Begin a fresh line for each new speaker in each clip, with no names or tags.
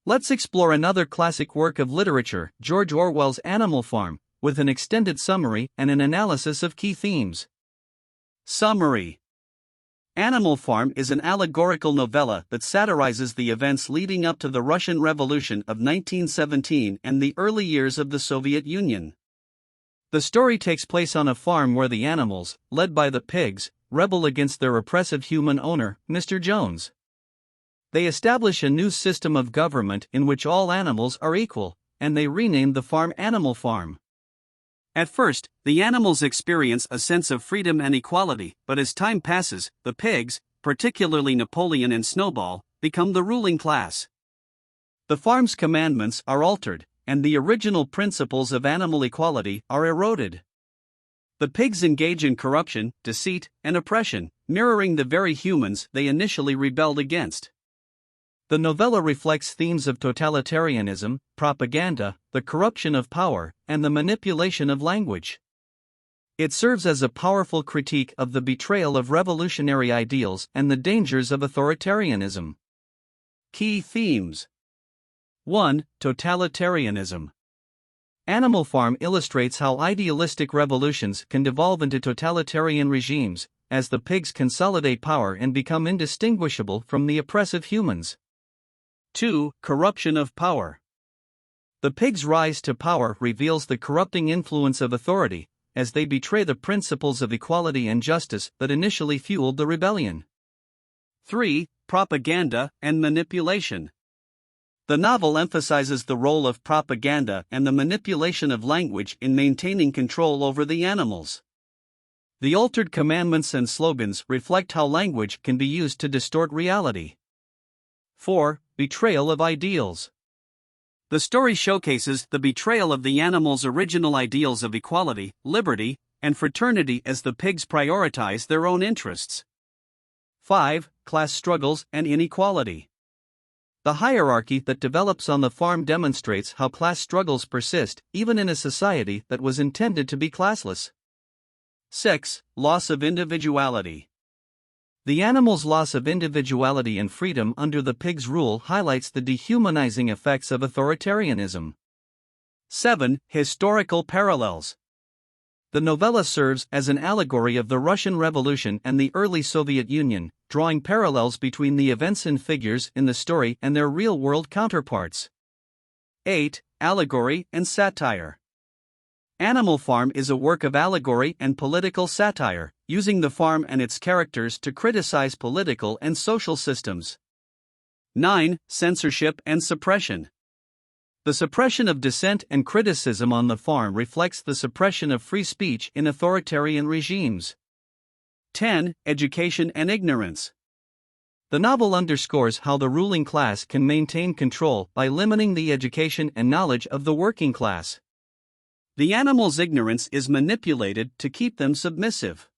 Let's explore another classic work of literature, George Orwell's Animal Farm, with an extended summary and an analysis of key themes. Summary: Animal Farm is an allegorical novella that satirizes the events leading up to the Russian Revolution of 1917 and the early years of the Soviet Union. The story takes place on a farm where the animals, led by the pigs, rebel against their oppressive human owner, Mr. Jones. They establish a new system of government in which all animals are equal, and they rename the farm Animal Farm. At first, the animals experience a sense of freedom and equality, but as time passes, the pigs, particularly Napoleon and Snowball, become the ruling class. The farm's commandments are altered, and the original principles of animal equality are eroded. The pigs engage in corruption, deceit, and oppression, mirroring the very humans they initially rebelled against. The novella reflects themes of totalitarianism, propaganda, the corruption of power, and the manipulation of language. It serves as a powerful critique of the betrayal of revolutionary ideals and the dangers of authoritarianism. Key themes: 1. Totalitarianism. Animal Farm illustrates how idealistic revolutions can devolve into totalitarian regimes, as the pigs consolidate power and become indistinguishable from the oppressive humans. 2. Corruption of power. The pigs' rise to power reveals the corrupting influence of authority, as they betray the principles of equality and justice that initially fueled the rebellion. 3. Propaganda and manipulation. The novel emphasizes the role of propaganda and the manipulation of language in maintaining control over the animals. The altered commandments and slogans reflect how language can be used to distort reality. 4. Betrayal of ideals. The story showcases the betrayal of the animals' original ideals of equality, liberty, and fraternity as the pigs prioritize their own interests. 5. Class struggles and inequality. The hierarchy that develops on the farm demonstrates how class struggles persist even in a society that was intended to be classless. 6. Loss of individuality. The animal's loss of individuality and freedom under the pig's rule highlights the dehumanizing effects of authoritarianism. 7. Historical parallels. The novella serves as an allegory of the Russian Revolution and the early Soviet Union, drawing parallels between the events and figures in the story and their real-world counterparts. 8. Allegory and satire. Animal Farm is a work of allegory and political satire, using the farm and its characters to criticize political and social systems. 9. Censorship and suppression. The suppression of dissent and criticism on the farm reflects the suppression of free speech in authoritarian regimes. 10. Education and ignorance. The novel underscores how the ruling class can maintain control by limiting the education and knowledge of the working class. The animals' ignorance is manipulated to keep them submissive.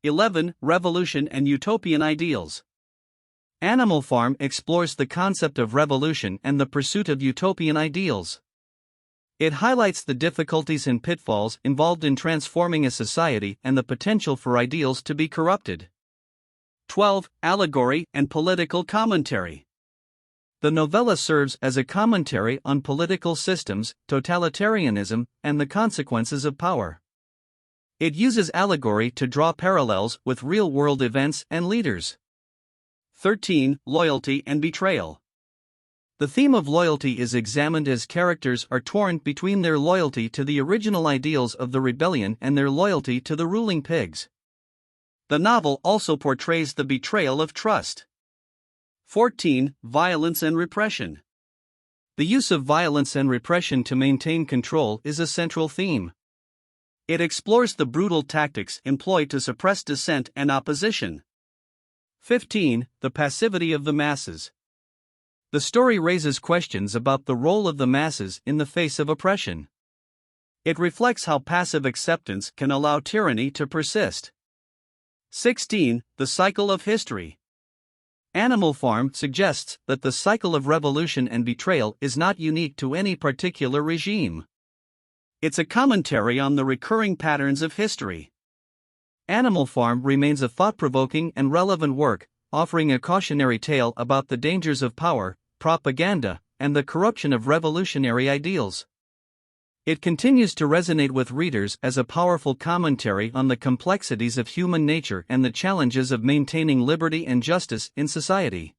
11. Revolution and utopian ideals. Animal Farm explores the concept of revolution and the pursuit of utopian ideals. It highlights the difficulties and pitfalls involved in transforming a society and the potential for ideals to be corrupted. 12. Allegory and political commentary. The novella serves as a commentary on political systems, totalitarianism, and the consequences of power. It uses allegory to draw parallels with real-world events and leaders. 13. Loyalty and betrayal. The theme of loyalty is examined as characters are torn between their loyalty to the original ideals of the rebellion and their loyalty to the ruling pigs. The novel also portrays the betrayal of trust. 14. Violence and repression. The use of violence and repression to maintain control is a central theme. It explores the brutal tactics employed to suppress dissent and opposition. 15. The passivity of the masses. The story raises questions about the role of the masses in the face of oppression. It reflects how passive acceptance can allow tyranny to persist. 16. The cycle of history. Animal Farm suggests that the cycle of revolution and betrayal is not unique to any particular regime. It's a commentary on the recurring patterns of history. Animal Farm remains a thought-provoking and relevant work, offering a cautionary tale about the dangers of power, propaganda, and the corruption of revolutionary ideals. It continues to resonate with readers as a powerful commentary on the complexities of human nature and the challenges of maintaining liberty and justice in society.